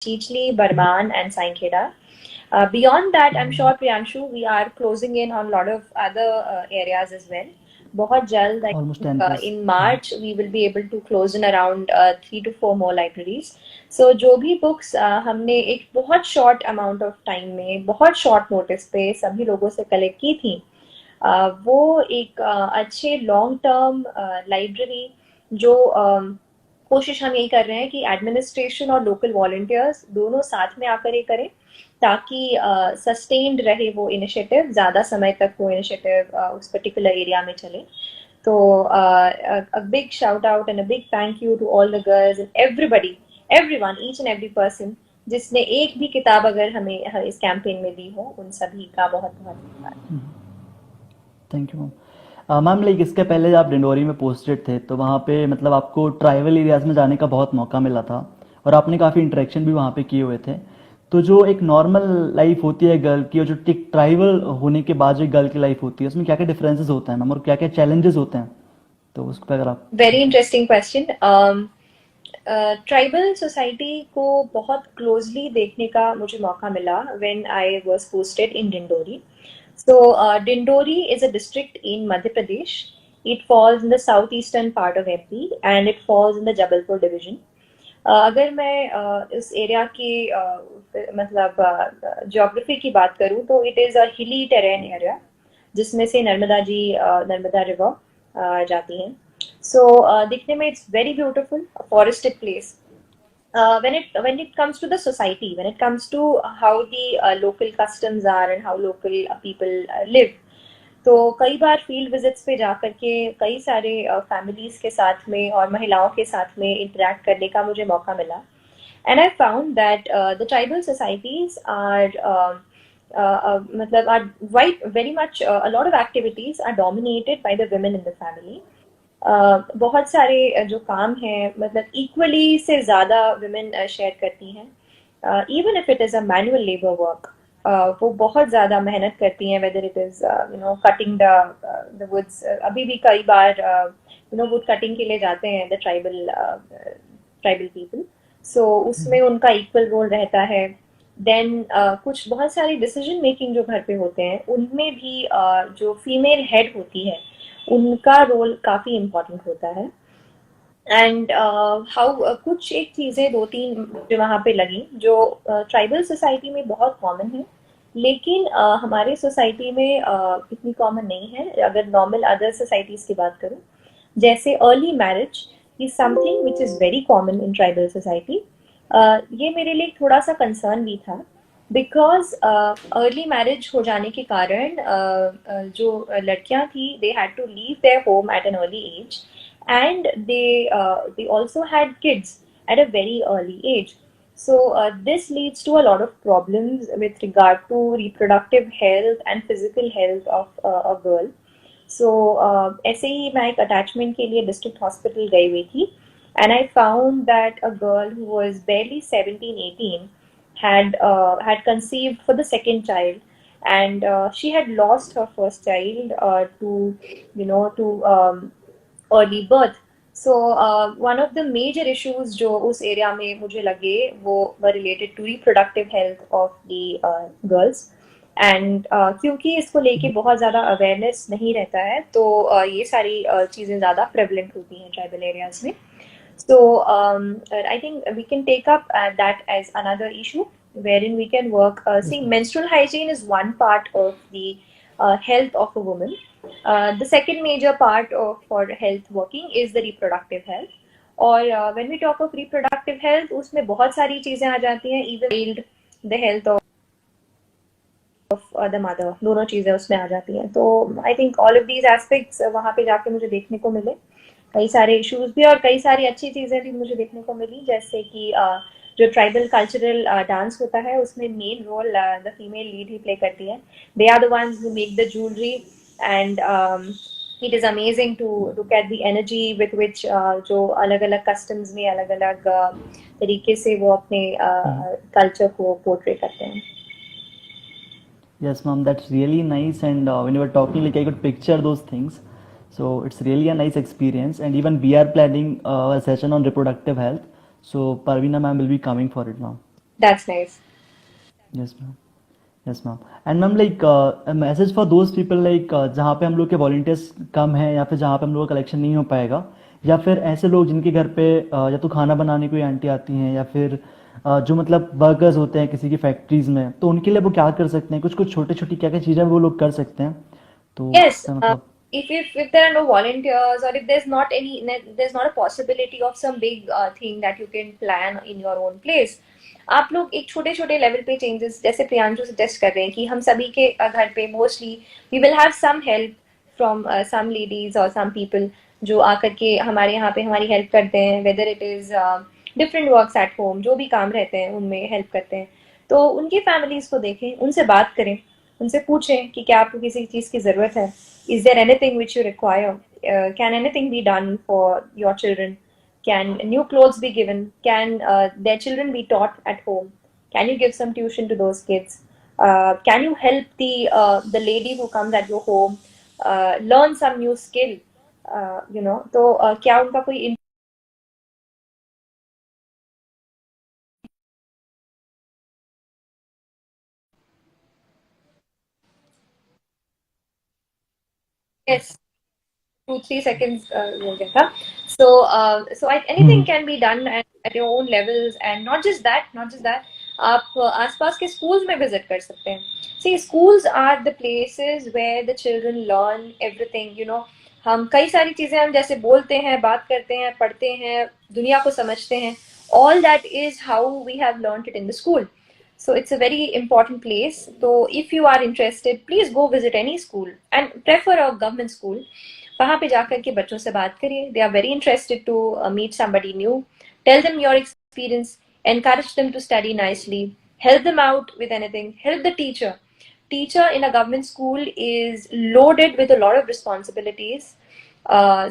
Chichli, Barman, and Sainkeda. Beyond that, I'm sure Priyanshu, we are closing in on a lot of other areas as well. बहुत जल्द, I Almost think, 10 plus. in March we will be able to close in around 3 to 4 more libraries. So जो भी books हमने एक बहुत short amount of time में, बहुत short notice पे सभी लोगों से collect की थी, वो एक अच्छे लॉन्ग टर्म लाइब्रेरी जो कोशिश हम यही कर रहे हैं कि एडमिनिस्ट्रेशन और लोकल वॉलंटियर्स दोनों साथ में आकर ये करें, ताकि सस्टेन्ड रहे वो इनिशिएटिव, ज़्यादा समय तक वो इनिशिएटिव उस पर्टिकुलर एरिया में चले. तो a big shout out and a big thank you to all the girls and everybody, everyone, each and every person जिसने एक भी किताब अगर हमें इस कैंपेन में दी हो, उन सभी का बहुत बहुत धन्यवाद. Thank you ma'am. Ma'am like इसके पहले आप डिंडोरी में पोस्टेड थे तो वहाँ पे मतलब आपको ट्राइबल एरियाज में जाने का बहुत मौका मिला था और आपने काफ़ी इंटरेक्शन भी वहाँ पे किए हुए थे. तो जो एक नॉर्मल लाइफ होती है गर्ल की और जो एक ट्राइबल होने के बाद जो एक गर्ल की लाइफ होती है उसमें क्या क्या डिफरेंसेस होते हैं मैम और क्या क्या चैलेंजेस होते हैं, तो उस पर अगर आप. Very interesting question. Tribal society को बहुत क्लोजली देखने का मुझे मौका मिला when I was posted in Dindori. So, Dindori is a district in Madhya Pradesh. It falls in the southeastern part of MP and it falls in the Jabalpur division. अगर मैं इस एरिया की मतलब ज्योग्राफी की बात करूँ तो इट इज़ अ हिली टेरेन एरिया जिसमें से नर्मदा रिवर जाती हैं. सो दिखने में it's very beautiful, forested place. When it comes to the society, when it comes to how the local customs are and how local people live, तो कई बार फील्ड विजिट्स पे जा करके कई सारे फैमिलीज के साथ में और महिलाओं के साथ में इंटरेक्ट करने का मुझे मौका मिला. And I found that the tribal societies are मतलब are very much a lot of activities are dominated by the women in the family. बहुत सारे जो काम हैं मतलब इक्वली से ज़्यादा वुमेन शेयर करती हैं. Even if it is a manual labour work, वो बहुत ज़्यादा मेहनत करती हैं, whether it is cutting the woods. अभी भी कई बार वुड कटिंग के लिए जाते हैं द ट्राइबल पीपल. सो उसमें उनका इक्वल रोल रहता है. देन कुछ बहुत सारी डिसीजन मेकिंग जो घर पे होते हैं उनमें भी जो फीमेल हेड होती है उनका रोल काफ़ी इम्पोर्टेंट होता है. एंड हाउ कुछ एक चीज़ें दो तीन जो वहाँ पे लगी जो ट्राइबल सोसाइटी में बहुत कॉमन है, लेकिन हमारे सोसाइटी में इतनी कॉमन नहीं है अगर नॉर्मल अदर सोसाइटीज़ की बात करूँ. जैसे early marriage is something which is very common in tribal society. ये मेरे लिए थोड़ा सा कंसर्न भी था बिकॉज अर्ली मैरिज हो जाने के कारण जो लड़कियां थी they had to leave their home at an early age and they also had kids at a very early age. So this leads to a lot of problems with regard to reproductive health and physical health of a girl. So ऐसे ही मैं एक attachment के लिए district hospital गई हुई थी and I found that a girl who was barely 17-18 had conceived for the second child, and she had lost her first child to early birth. So one of the major issues जो उस area में मुझे लगे वो were related to reproductive health of the girls. And क्योंकि इसको लेके बहुत ज़्यादा अवेयरनेस नहीं रहता है तो ये सारी चीज़ें ज़्यादा प्रेवलेंट होती हैं ट्राइबल एरियाज में. So I think we can take up that as another issue wherein we can work. See, menstrual hygiene is one part of the health of a woman. The second major part for health working is the reproductive health. और when we talk of reproductive health, उसमें बहुत सारी चीज़ें आ जाती हैं, even the health of the mother, दोनों चीज़ें उसमें आ जाती हैं. तो I think all of these aspects वहाँ पे जाके मुझे देखने को मिले. कई सारे इश्यूज भी और कई सारी अच्छी चीज़ें भी मुझे देखने को मिली, जैसे कि जो ट्राइबल कल्चरल डांस होता है उसमें main role the female lead ही प्ले करती है. They are the ones who make the jewellery and it is amazing to look at the energy with which जो अलग अलग कस्टम्स में अलग अलग तरीके से वो अपने कल्चर को पोर्ट्रे करते हैं. Yes, ma'am, that's really nice. And when you were talking, like I could picture those things. So it's really a nice experience. And even we are planning a session on reproductive health. So Parveena ma'am will be coming for it now. That's nice. Yes ma'am, yes ma'am. And ma'am like message for those people like जहाँ पे हम लोग के volunteers कम हैं या फिर जहाँ पे हम लोग का कलेक्शन नहीं हो पाएगा, या फिर ऐसे लोग जिनके घर पे या तो खाना बनाने कोई आंटी आती हैं या फिर जो मतलब वर्कर्स होते हैं किसी की फैक्ट्रीज में, तो उनके लिए वो क्या कर सकते हैं, कुछ कुछ छोटे छोटी क्या क्या चीज़ें वो लोग कर सकते हैं, तो Yes, उसका मतलब। if there are no volunteers, or if there's not a possibility of some big thing that you can plan in your own place, आप लोग एक छोटे छोटे लेवल पे चेंजेस, जैसे प्रियांशु सजेस्ट कर रहे हैं कि हम सभी के घर पे mostly we will have some help from some ladies और सम पीपल जो आकर के हमारे यहाँ पे हमारी हेल्प करते हैं, whether it is different works at home, जो भी काम रहते हैं उनमें हेल्प करते हैं। तो उनकी फैमिलीज को देखें, उनसे बात करें, उनसे पूछें कि क्या आपको किसी चीज की जरूरत है, is there anything which you require, can anything be done for your children, can new clothes be given, can their children be taught at home, can you give some tuition to those kids, can you help the lady who comes at your home learn some new skill, तो क्या उनका कोई interest 2-3 seconds हो गया था। So anything can be done at your own levels, and not just that, आप आसपास के schools में visit कर सकते हैं। See, schools are the places where the children learn everything, हम कई सारी चीजें हम जैसे बोलते हैं, बात करते हैं, पढ़ते हैं, दुनिया को समझते हैं, all that is how we have learned it in the school. So it's a very important place. So if you are interested, please go visit any school and prefer a government school. वहां पे जाकर के बच्चों से बात करिए, they are very interested to meet somebody new, tell them your experience, encourage them to study nicely, help them out with anything, help the teacher in a government school is loaded with a lot of responsibilities.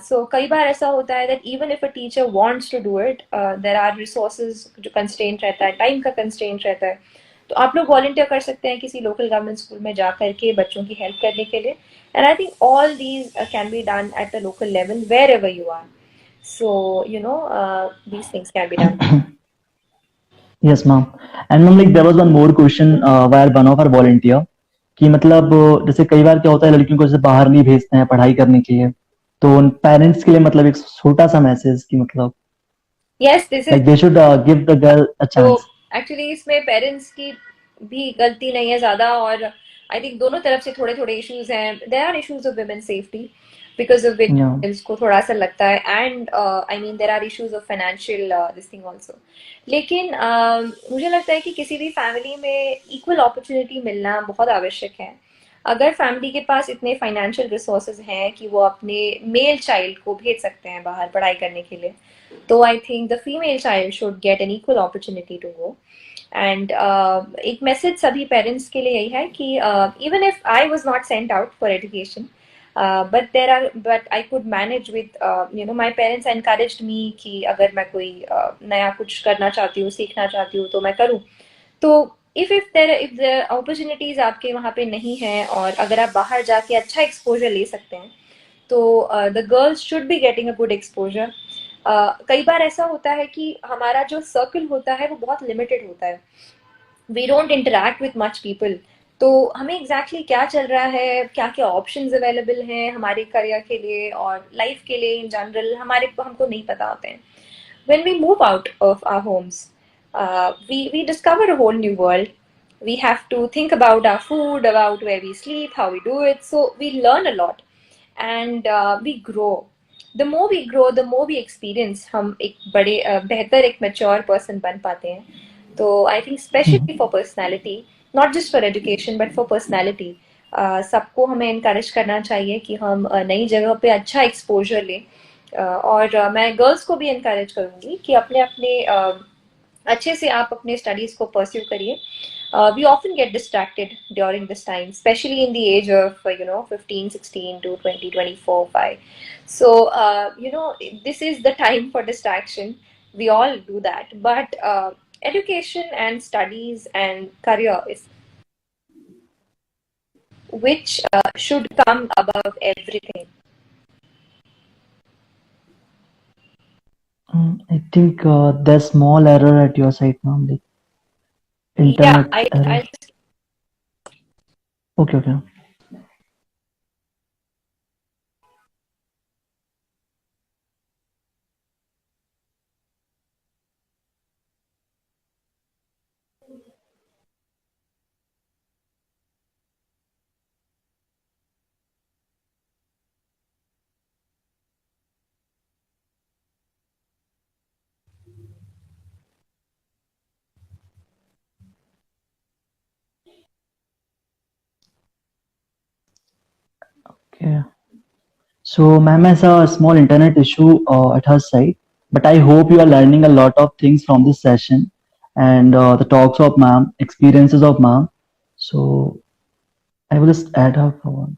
So कई बार ऐसा होता है that even if a teacher wants to do it, there are resources जो constraint रहता है, time का constraint रहता है, तो आप लोग वॉलंटियर कर सकते हैं किसी लोकल गवर्नमेंट स्कूल में जा करके बच्चों की हेल्प करने के लिए। And I think all these can be done at the local level wherever you are. So these things can be done. Yes ma'am. And ma'am like there was one more question where one of our volunteer, कि मतलब जैसे कई बार क्या होता है लड़कियों को जैसे बाहर नहीं भेजते हैं पढ़ाई करने के लिए, तो उन पेरेंट्स के लिए मतलब एक छोटा सा मैसेज कि मतलब yes, this is like they should give the girl a तो चांस। एक्चुअली इसमें पेरेंट्स की भी गलती नहीं है ज्यादा, और आई थिंक दोनों तरफ से थोड़े थोड़े इश्यूज हैं। There are issues of women safety because of या विच को थोड़ा सा लगता है, and I mean there are issues of financial this thing also. लेकिन मुझे लगता है कि किसी भी फैमिली में इक्वल अपॉर्चुनिटी मिलना बहुत आवश्यक है। अगर फैमिली के पास इतने फाइनेंशियल रिसोर्सेज हैं कि वो अपने मेल चाइल्ड को भेज सकते हैं बाहर पढ़ाई करने के लिए, तो I think the female child should get an equal opportunity to go. And एक मैसेज सभी पेरेंट्स के लिए यही है कि even if I was not sent out for education, but I could manage with my parents encouraged me कि अगर मैं कोई नया कुछ करना चाहती हूँ, सीखना चाहती हूँ, तो मैं करूँ। तो if the opportunities आपके वहाँ पे नहीं है, और अगर आप बाहर जाके अच्छा एक्सपोजर ले सकते हैं, तो the girls should be getting a good exposure. कई बार ऐसा होता है कि हमारा जो सर्कल होता है वो बहुत लिमिटेड होता है, we don't interact with much people, तो हमें एग्जैक्टली क्या चल रहा है, क्या क्या ऑप्शंस अवेलेबल हैं हमारे करियर के लिए और लाइफ के लिए इन जनरल, हमारे को हमको नहीं पता होते हैं। when we move out of our homes, we discover a whole new world. We have to think about our food, about where we sleep, how we do it. So we learn a lot, and we grow. The more we grow, the more we experience, हम एक बड़े बेहतर एक mature person बन पाते हैं। तो I think especially for personality, not just for education but for personality, सबको हमें encourage करना चाहिए कि हम नई जगह पे अच्छा exposure लें। और मैं गर्ल्स को भी encourage करूंगी कि अपने अपने अच्छे से आप अपने स्टडीज को परस्यू करिए। We often get distracted during this time, especially in the age of 15, 16 to 20, 24, 5. So this is the time for distraction. We all do that, but education and studies and career is which should come above everything. I think the small error at your side ma'am, like Yeah, Internet error. I'll just Okay, okay. Okay. So, ma'am has a small internet issue at her side, but I hope you are learning a lot of things from this session and the talks of ma'am, experiences of ma'am. So, I will just add her for one.